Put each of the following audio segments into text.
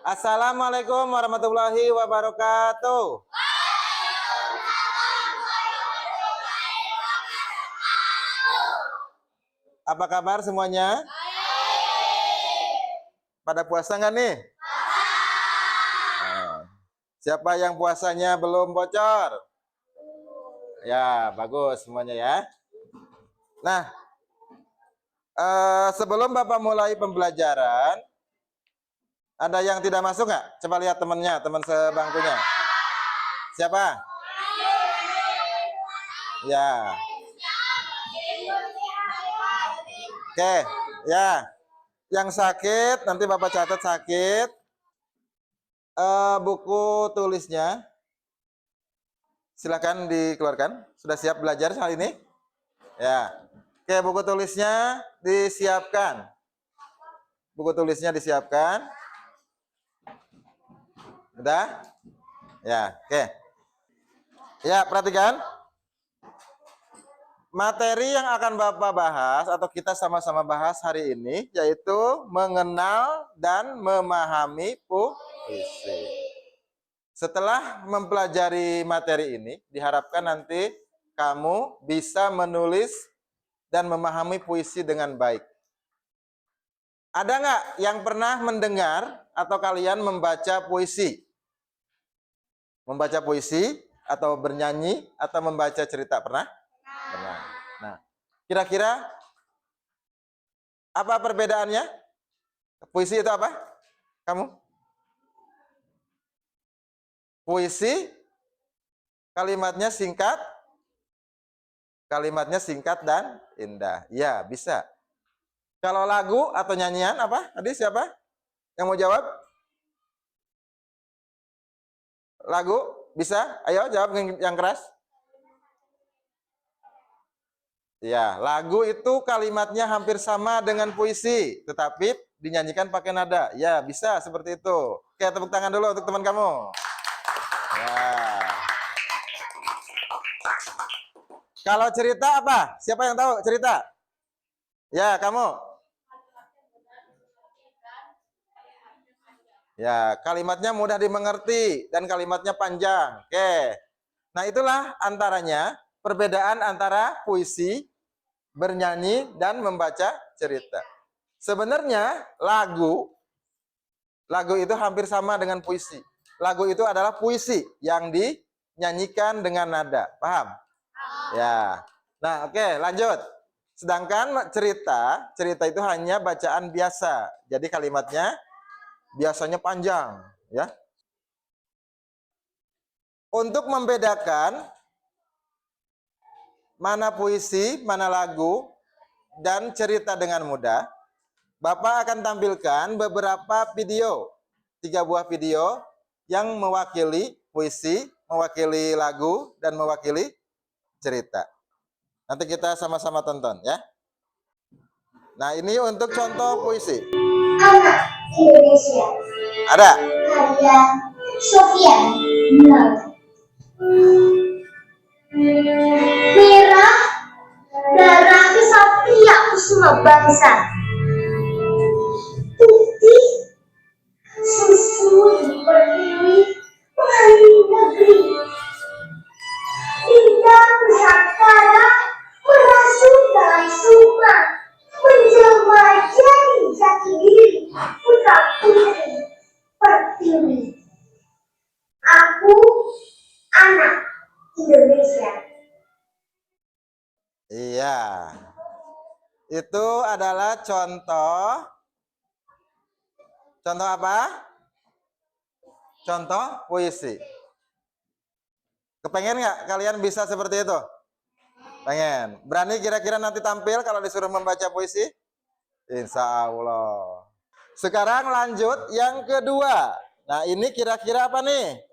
Assalamualaikum warahmatullahi wabarakatuh. Apa kabar semuanya? Pada puasa nggak nih? Siapa yang puasanya belum bocor? Ya, bagus semuanya ya. Nah, sebelum Bapak mulai pembelajaran, ada yang tidak masuk nggak? Coba lihat temannya, teman sebangkunya. Siapa? Ya. Oke, ya. Yang sakit, nanti Bapak catat sakit. Buku tulisnya, silakan dikeluarkan. Sudah siap belajar hal ini? Ya. Oke, buku tulisnya disiapkan. Buku tulisnya disiapkan. Udah? Ya, oke. Ya, perhatikan. Materi yang akan Bapak bahas atau kita sama-sama bahas hari ini yaitu mengenal dan memahami puisi. Setelah mempelajari materi ini, diharapkan nanti kamu bisa menulis dan memahami puisi dengan baik. Ada nggak yang pernah mendengar atau kalian membaca puisi? Membaca puisi atau bernyanyi atau membaca cerita pernah? Pernah. Nah, kira-kira apa perbedaannya? Puisi itu apa? Kamu? Puisi kalimatnya singkat dan indah. Ya, bisa. Kalau lagu atau nyanyian apa? Tadi siapa yang mau jawab? Lagu? Bisa? Ayo jawab yang keras. Ya, lagu itu kalimatnya hampir sama dengan puisi, tetapi dinyanyikan pakai nada. Ya, bisa seperti itu. Oke, tepuk tangan dulu untuk teman kamu. Ya. Kalau cerita apa? Siapa yang tahu cerita? Ya, kamu. Ya, kalimatnya mudah dimengerti dan kalimatnya panjang. Oke. Nah, itulah antaranya perbedaan antara puisi, bernyanyi, dan membaca cerita. Sebenarnya lagu itu hampir sama dengan puisi. Lagu itu adalah puisi yang dinyanyikan dengan nada. Paham? Ya. Nah, oke, lanjut. Sedangkan cerita itu hanya bacaan biasa. Jadi kalimatnya biasanya panjang, ya. Untuk membedakan mana puisi, mana lagu, dan cerita dengan mudah, Bapak akan tampilkan beberapa video, 3 buah video yang mewakili puisi, mewakili lagu, dan mewakili cerita. Nanti kita sama-sama tonton ya. Nah, ini untuk contoh puisi. Anak Indonesia. Ada? Karya Sofyan. Merah darah kesatria kusuma bangsa. Putih susu pertiwi pelangi negeri. Indah Nusantara merasuk dalam sukma, menjelma jadi jati diri putra putri pertiwi. Aku anak Indonesia. Iya. Itu adalah contoh apa? Contoh puisi. Kepengen nggak kalian bisa seperti itu? Pengen. Berani kira-kira nanti tampil kalau disuruh membaca puisi? Insya Allah. Sekarang lanjut yang kedua. Nah, ini kira-kira apa nih?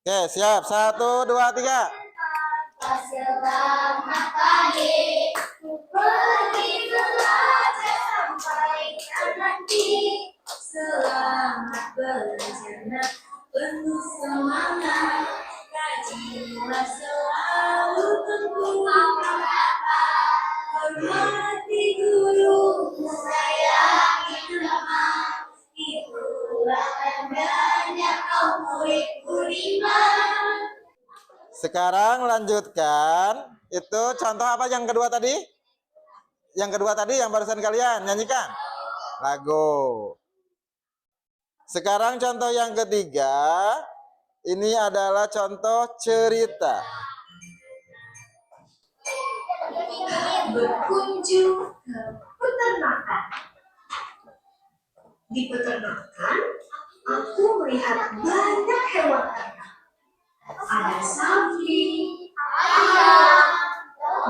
Oke, siap. 1, 2, 3. Selamat pagi, pergi belajar sampai nanti. Selamat belajar, penuh semangat. Rajinlah selalu tengku apa-apa. Hormati guru, sayangi teman. Itulah tanda murid budiman. Sekarang lanjutkan. Itu contoh apa yang kedua tadi? Yang kedua tadi yang barusan kalian nyanyikan. Lagu. Sekarang contoh yang ketiga. Ini adalah contoh cerita. Berkunjung ke peternakan. Di peternakan, aku melihat banyak hewan ternak. Ada sapi, ayam,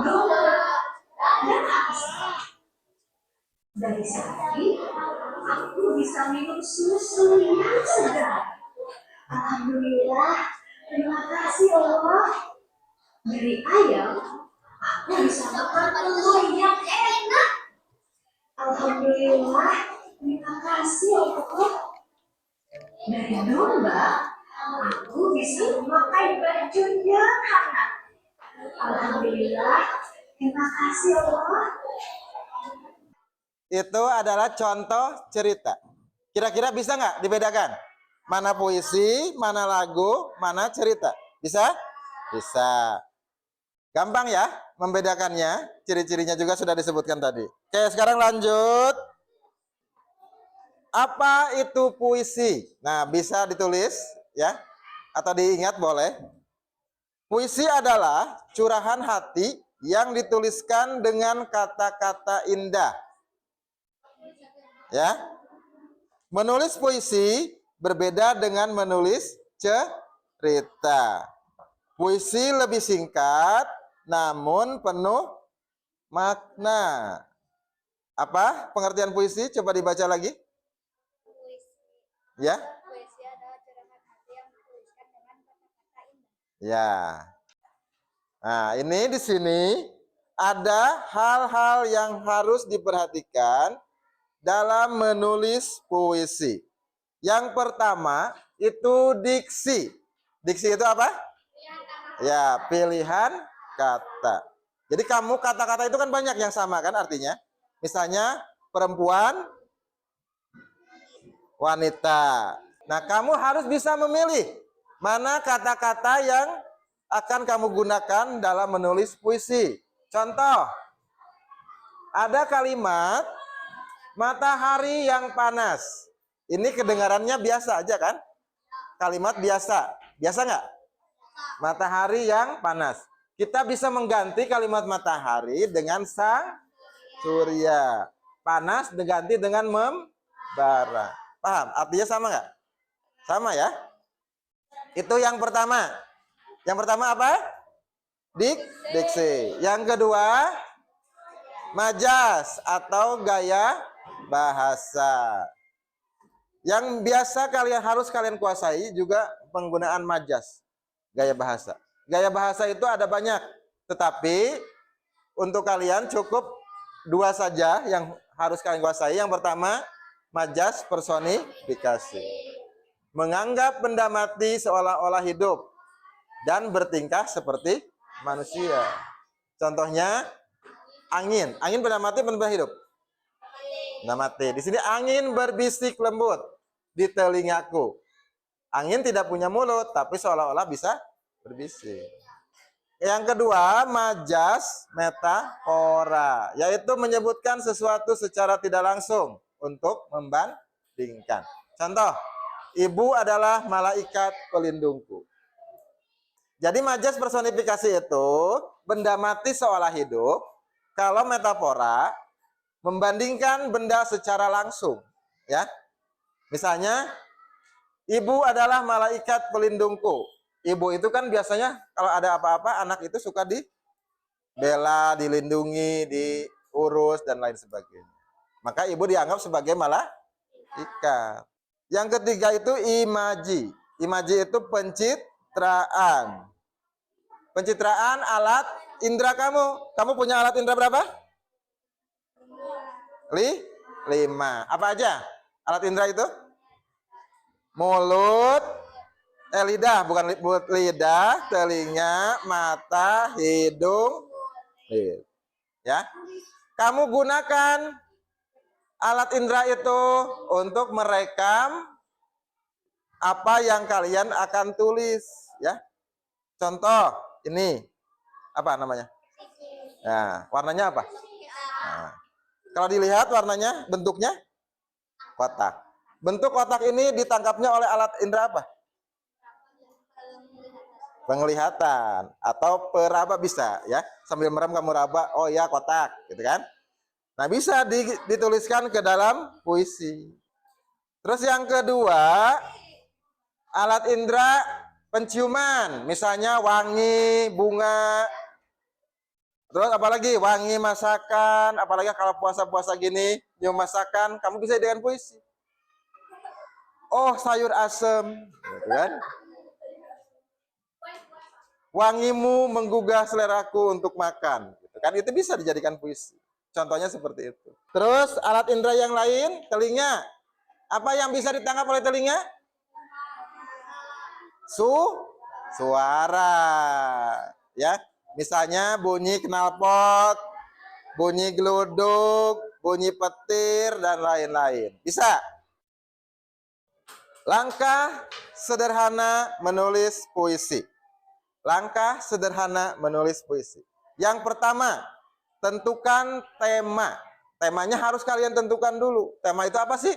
domba, dan kambing. Dari sapi, aku bisa minum susu yang segar. Alhamdulillah, terima kasih Allah. Dari ayam, aku bisa makan telur yang enak. Alhamdulillah, terima kasih Allah. Dari domba, aku bisa memakai baju yang hangat. Alhamdulillah, terima kasih Allah. Itu adalah contoh cerita. Kira-kira bisa nggak dibedakan? Mana puisi, mana lagu, mana cerita? Bisa? Bisa. Gampang ya membedakannya. Ciri-cirinya juga sudah disebutkan tadi. Oke, sekarang lanjut. Apa itu puisi? Nah, bisa ditulis ya. Atau diingat boleh. Puisi adalah curahan hati yang dituliskan dengan kata-kata indah. Ya. Menulis puisi berbeda dengan menulis cerita. Puisi lebih singkat namun penuh makna. Apa pengertian puisi? Coba dibaca lagi. Ya. Puisi adalah curahan hati yang dituliskan dengan kata-kata indah. Ya. Nah, ini di sini ada hal-hal yang harus diperhatikan dalam menulis puisi. Yang pertama itu diksi. Diksi itu apa? Ya, pilihan kata. Jadi kamu kata-kata itu kan banyak yang sama kan artinya. Misalnya perempuan, wanita. Nah, kamu harus bisa memilih mana kata-kata yang akan kamu gunakan dalam menulis puisi. Contoh, ada kalimat matahari yang panas. Ini kedengarannya biasa aja kan? Kalimat biasa. Biasa nggak? Matahari yang panas. Kita bisa mengganti kalimat matahari dengan sang surya. Panas diganti dengan membara. Paham? Artinya sama nggak? Sama ya? Itu yang pertama. Yang pertama apa? Diksi. Yang kedua, majas atau gaya bahasa. Yang biasa kalian kuasai juga penggunaan majas, gaya bahasa. Gaya bahasa itu ada banyak, tetapi untuk kalian cukup dua saja yang harus kalian kuasai. Yang pertama, majas personifikasi. Menganggap benda mati seolah-olah hidup dan bertingkah seperti manusia. Contohnya angin. Angin benda mati benda hidup? Benda mati. Di sini angin berbisik lembut di telingaku. Angin tidak punya mulut tapi seolah-olah bisa berbisik. Yang kedua, majas metafora, yaitu menyebutkan sesuatu secara tidak langsung untuk membandingkan. Contoh, ibu adalah malaikat pelindungku. Jadi majas personifikasi itu benda mati seolah hidup. Kalau metafora membandingkan benda secara langsung, ya. Misalnya, ibu adalah malaikat pelindungku. Ibu itu kan biasanya kalau ada apa-apa anak itu suka dibela, dilindungi, diurus dan lain sebagainya. Maka ibu dianggap sebagai malaikat. Yang ketiga itu imaji. Imaji itu pencitraan. Pencitraan alat indera kamu. Kamu punya alat indera berapa? 5. Apa aja alat indera itu? Mulut, lidah, bukan lidah, telinga, mata, hidung, ya. Kamu gunakan alat indera itu untuk merekam apa yang kalian akan tulis, ya. Contoh ini apa namanya? Nah, warnanya apa? Nah, kalau dilihat warnanya, bentuknya kotak. Bentuk kotak ini ditangkapnya oleh alat indera apa? Penglihatan atau peraba bisa, ya. Sambil merem kamu raba, oh ya kotak, gitu kan? Nah, bisa dituliskan ke dalam puisi. Terus yang kedua, alat indera penciuman, misalnya wangi bunga. Terus apalagi wangi masakan, apalagi kalau puasa-puasa gini, nyium masakan, kamu bisa dengan puisi. Oh, sayur asem, gitu kan? Wangimu menggugah seleraku untuk makan, gitu kan? Itu bisa dijadikan puisi. Contohnya seperti itu. Terus alat indera yang lain, telinga. Apa yang bisa ditangkap oleh telinga? Suara, ya. Misalnya bunyi knalpot, bunyi geluduk, bunyi petir, dan lain-lain. Bisa. Langkah sederhana menulis puisi. Langkah sederhana menulis puisi. Yang pertama, tentukan tema. Temanya harus kalian tentukan dulu. Tema itu apa sih?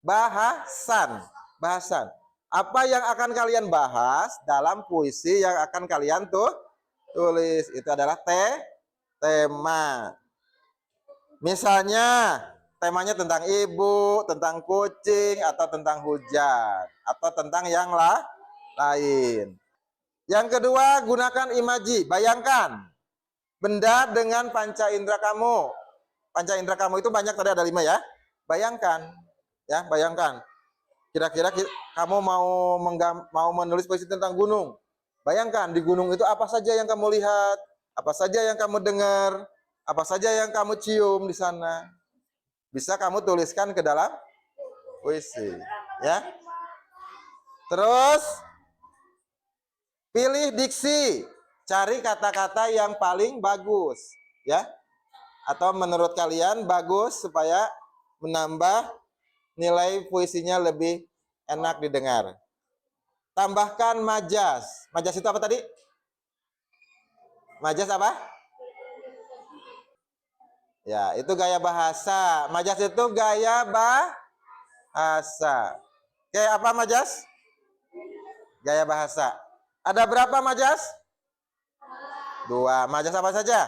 Bahasan. Bahasan. Apa yang akan kalian bahas dalam puisi yang akan kalian tulis? Itu adalah tema. Misalnya, temanya tentang ibu, tentang kucing, atau tentang hujan, atau tentang yang lain. Yang kedua, gunakan imaji. Bayangkan benda dengan panca indera kamu. Panca indera kamu itu banyak, tadi ada 5 ya. Bayangkan, ya, bayangkan. Kira-kira kamu mau menulis puisi tentang gunung. Bayangkan di gunung itu apa saja yang kamu lihat, apa saja yang kamu dengar, apa saja yang kamu cium di sana. Bisa kamu tuliskan ke dalam puisi, ya. Terus pilih diksi, cari kata-kata yang paling bagus, ya. Atau menurut kalian bagus supaya menambah nilai puisinya lebih enak didengar. Tambahkan majas. Majas itu apa tadi? Majas apa? Ya, itu gaya bahasa. Majas itu gaya bahasa. Kayak apa majas? Gaya bahasa. Ada berapa majas? 2. Majas apa saja?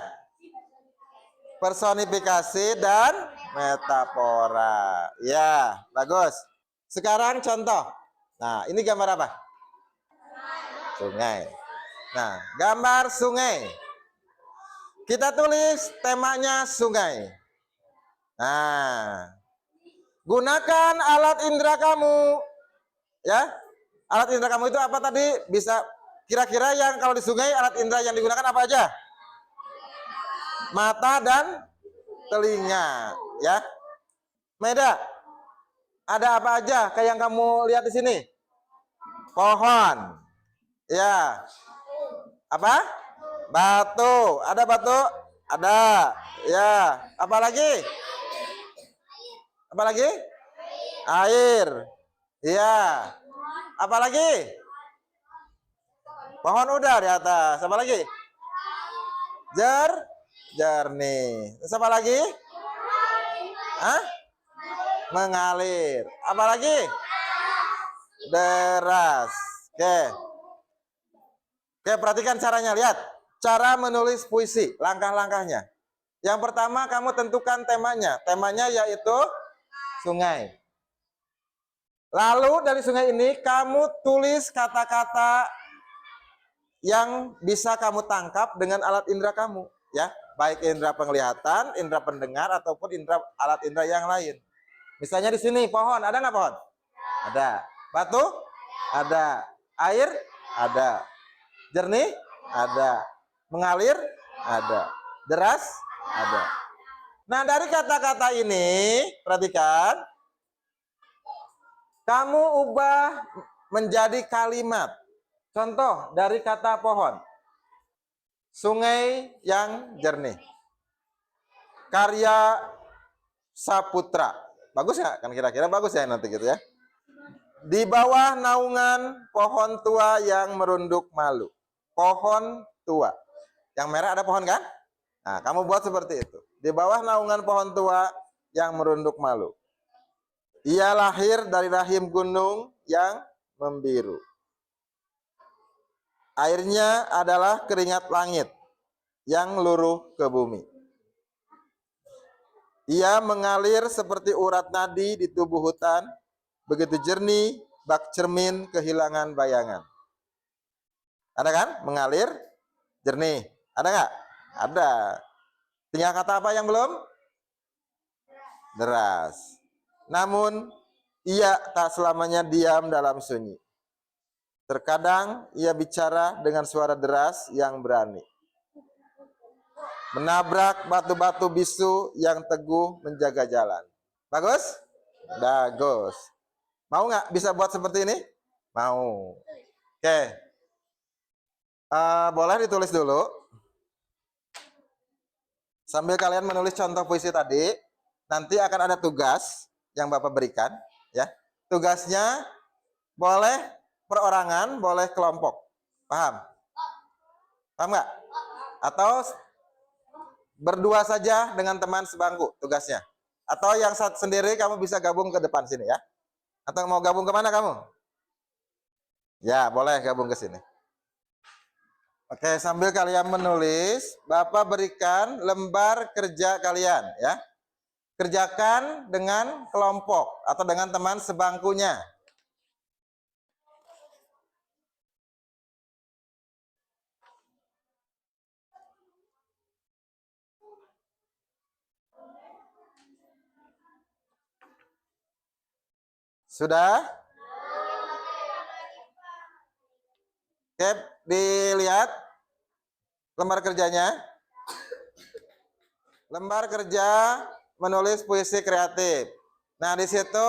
Personifikasi dan metafora. Ya, bagus. Sekarang contoh. Nah, ini gambar apa? Sungai. Nah, gambar sungai. Kita tulis temanya sungai. Nah, gunakan alat indera kamu. Ya, alat indera kamu itu apa tadi? Bisa kira-kira yang kalau di sungai alat indera yang digunakan apa aja? Mata dan telinga, ya. Meda, ada apa aja kayak yang kamu lihat di sini? Pohon, ya. Apa? Batu, ada batu? Ada, ya. Apa lagi? Apa lagi? Air, ya. Apa lagi? Pohon udah di atas. Apa lagi? Jernih. Terus apa lagi? Hah? Mengalir. Apa lagi? Deras. Oke. Oke, perhatikan caranya. Lihat. Cara menulis puisi. Langkah-langkahnya. Yang pertama, kamu tentukan temanya. Temanya yaitu sungai. Lalu dari sungai ini, kamu tulis kata-kata yang bisa kamu tangkap dengan alat indera kamu. Ya, baik indera penglihatan, indera pendengar, ataupun alat indera yang lain. Misalnya di sini pohon, ada nggak pohon? Ada. Batu? Ada. Air? Ada. Jernih? Ada. Mengalir? Ada. Deras? Ada. Nah, dari kata-kata ini, perhatikan, kamu ubah menjadi kalimat. Contoh dari kata pohon. Sungai yang jernih. Karya Saputra. Bagus nggak? Kan kira-kira bagus ya nanti gitu ya. Di bawah naungan pohon tua yang merunduk malu. Pohon tua. Yang merah ada pohon kan? Nah, kamu buat seperti itu. Di bawah naungan pohon tua yang merunduk malu. Ia lahir dari rahim gunung yang membiru. Airnya adalah keringat langit yang luruh ke bumi. Ia mengalir seperti urat nadi di tubuh hutan, begitu jernih, bak cermin kehilangan bayangan. Ada kan? Mengalir, jernih. Ada nggak? Ada. Tinggal kata apa yang belum? Deras. Namun, ia tak selamanya diam dalam sunyi. Terkadang ia bicara dengan suara deras yang berani. Menabrak batu-batu bisu yang teguh menjaga jalan. Bagus? Bagus. Mau nggak bisa buat seperti ini? Mau. Oke. Boleh ditulis dulu. Sambil kalian menulis contoh puisi tadi, nanti akan ada tugas yang Bapak berikan. Ya, tugasnya boleh perorangan, boleh kelompok. Paham? Paham nggak? Atau berdua saja dengan teman sebangku tugasnya. Atau yang sendiri kamu bisa gabung ke depan sini ya. Atau mau gabung kemana kamu? Ya, boleh gabung ke sini. Oke, sambil kalian menulis, Bapak berikan lembar kerja kalian ya. Kerjakan dengan kelompok atau dengan teman sebangkunya. Sudah? Oke, dilihat lembar kerjanya. Lembar kerja menulis puisi kreatif. Nah, di situ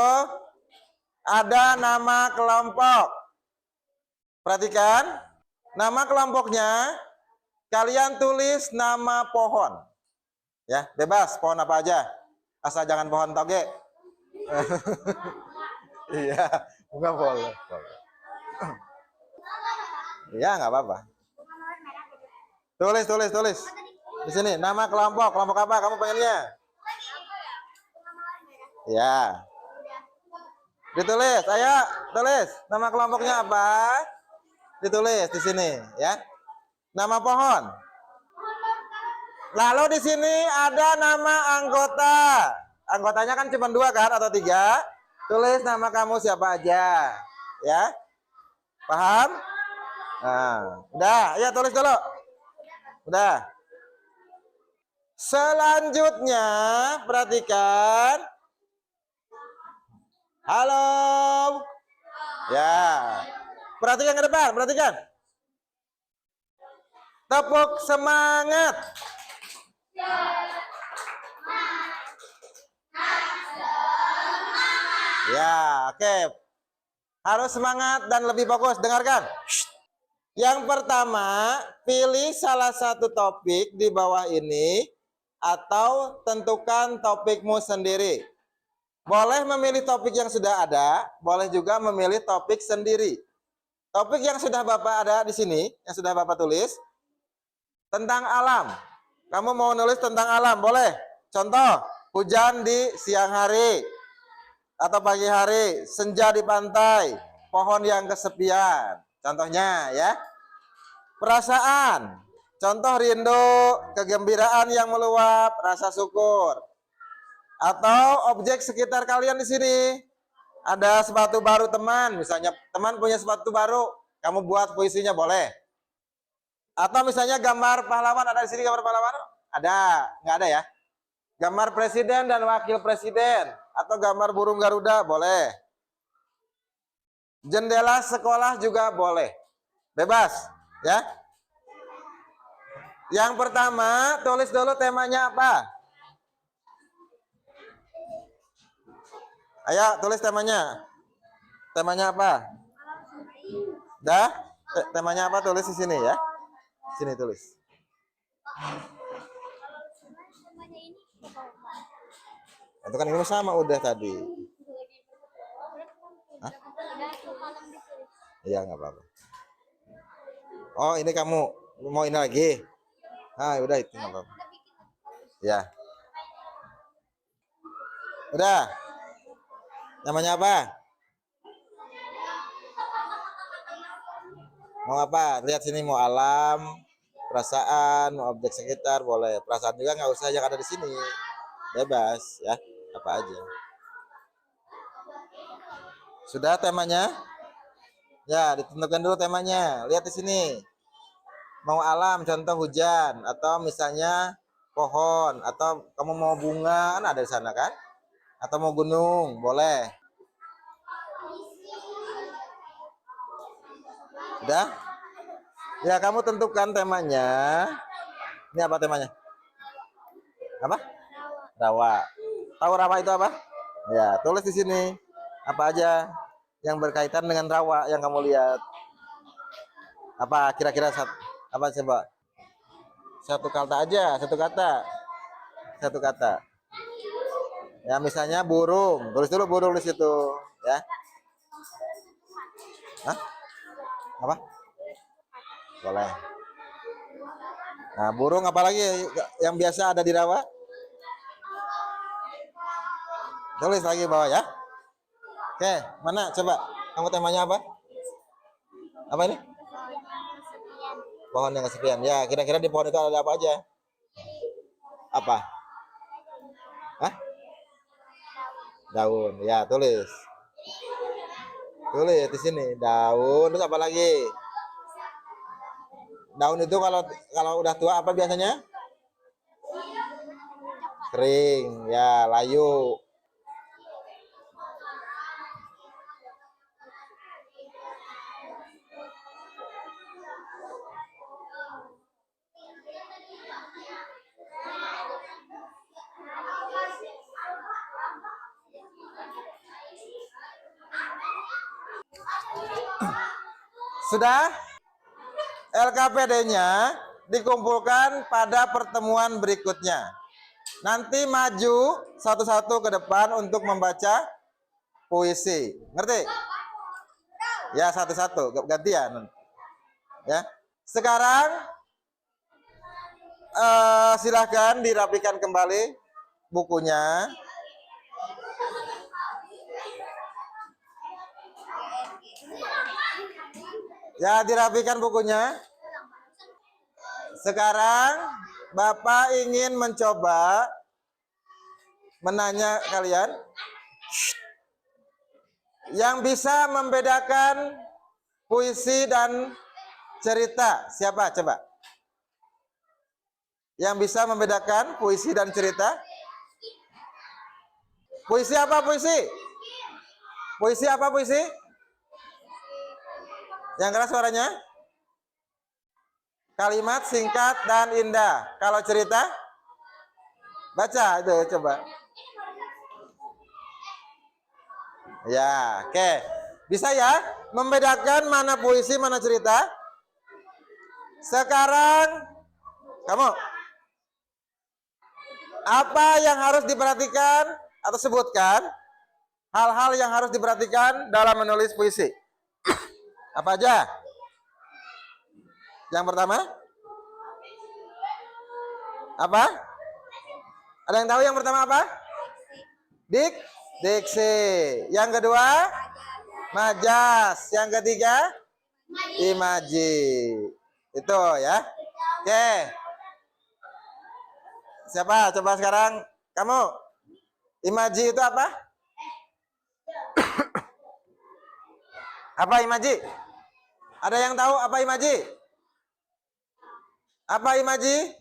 ada nama kelompok. Perhatikan, nama kelompoknya kalian tulis nama pohon. Ya, bebas pohon apa aja. Asal jangan pohon toge. Iya, bukan boleh. Iya, nggak apa-apa. Tulis. Di sini, nama kelompok. Kelompok apa kamu pengennya? Ya. Ditulis, ayo, tulis. Nama kelompoknya apa? Ditulis di sini, ya. Nama pohon. Lalu di sini ada nama anggota. Anggotanya kan cuma 2 kan atau 3. Tulis nama kamu siapa aja, ya. Paham? Nah, udah, ya tulis dulu. Udah. Selanjutnya, perhatikan. Halo. Ya. Perhatikan ke depan, perhatikan. Tepuk semangat. Ya, oke. Harus semangat dan lebih fokus. Dengarkan. Yang pertama, pilih salah satu topik di bawah ini atau tentukan topikmu sendiri. Boleh memilih topik yang sudah ada, boleh juga memilih topik sendiri. Topik yang sudah Bapak ada di sini, yang sudah Bapak tulis, tentang alam. Kamu mau nulis tentang alam, boleh. Contoh, hujan di siang hari atau pagi hari, senja di pantai, pohon yang kesepian. Contohnya ya. Perasaan, contoh rindu, kegembiraan yang meluap, rasa syukur. Atau objek sekitar kalian di sini. Ada sepatu baru teman, misalnya teman punya sepatu baru, kamu buat puisinya boleh. Atau misalnya gambar pahlawan, ada di sini gambar pahlawan? Ada, nggak ada ya? Gambar presiden dan wakil presiden, atau gambar burung Garuda boleh. Jendela sekolah juga boleh. Bebas, ya. Yang pertama, tulis dulu temanya apa? Ayo, tulis temanya. Temanya apa? Dah? Temanya apa? Tulis di sini ya. Sini tulis. Itu kan ini sama udah tadi. Hah? Iya, nggak apa-apa. Oh, ini kamu mau ini lagi? Ah, udah itu nggak apa-apa. Ya, udah. Namanya apa? Mau apa? Lihat sini, mau alam, perasaan, mau objek sekitar, boleh. Perasaan juga nggak usah yang ada di sini. Bebas, ya. Apa aja. Sudah temanya? Ya, ditentukan dulu temanya. Lihat di sini. Mau alam, contoh hujan, atau misalnya pohon, atau kamu mau bunga, kan ada di sana kan? Atau mau gunung, boleh. Udah? Ya, kamu tentukan temanya. Ini apa temanya? Apa? Rawa. Tahu rawa itu apa? Ya, tulis di sini. Apa aja yang berkaitan dengan rawa yang kamu lihat. Apa kira-kira apa coba? Satu kata aja, satu kata. Satu kata. Ya, misalnya burung. Tulis dulu burung di situ, ya. Hah? Apa? Boleh. Nah, burung apalagi yang biasa ada di rawa? Tulis lagi bawah ya. Oke, mana coba? Kamu temanya apa? Apa ini? Pohon yang kesepian. Ya, kira-kira di pohon itu ada apa aja? Apa? Hah? Daun. Ya, tulis. Tulis di sini. Daun. Terus apa lagi? Daun itu kalau udah tua apa biasanya? Kering. Ya, layu. Sudah? LKPD-nya dikumpulkan pada pertemuan berikutnya. Nanti maju satu-satu ke depan untuk membaca puisi. Ngerti? Ya, satu-satu, gantian. Ya. Sekarang silahkan dirapikan kembali bukunya. Ya, dirapikan bukunya. Sekarang Bapak ingin mencoba menanya kalian yang bisa membedakan puisi dan cerita. Siapa coba? Yang bisa membedakan puisi dan cerita? Puisi apa puisi? Puisi apa puisi? Yang keras suaranya? Kalimat singkat dan indah. Kalau cerita? Baca itu coba. Ya, oke. Bisa ya membedakan mana puisi, mana cerita? Sekarang kamu apa yang harus diperhatikan atau sebutkan hal-hal yang harus diperhatikan dalam menulis puisi? Apa aja? Yang pertama? Apa? Ada yang tahu yang pertama apa? Diksi. Yang kedua? Majas. Yang ketiga? Imaji. Itu ya. Oke. Siapa? Coba sekarang kamu. Imaji itu apa? Apa imaji? Ada yang tahu apa imaji? Apa imaji?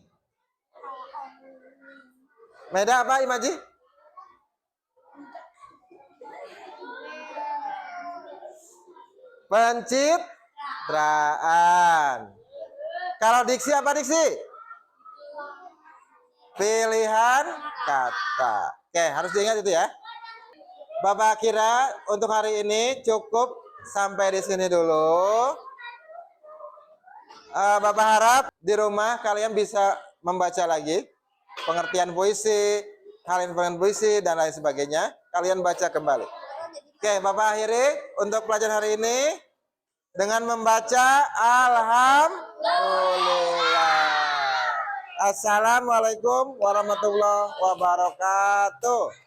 Meda apa imaji? Pencitraan. Kalau diksi apa diksi? Pilihan kata. Oke, harus diingat itu ya. Bapak kira untuk hari ini cukup sampai di sini dulu. Bapak harap di rumah kalian bisa membaca lagi pengertian puisi, pengertian puisi dan lain sebagainya. Kalian baca kembali. Oke, Bapak akhiri untuk pelajaran hari ini. dengan membaca alhamdulillah. Assalamualaikum warahmatullahi wabarakatuh.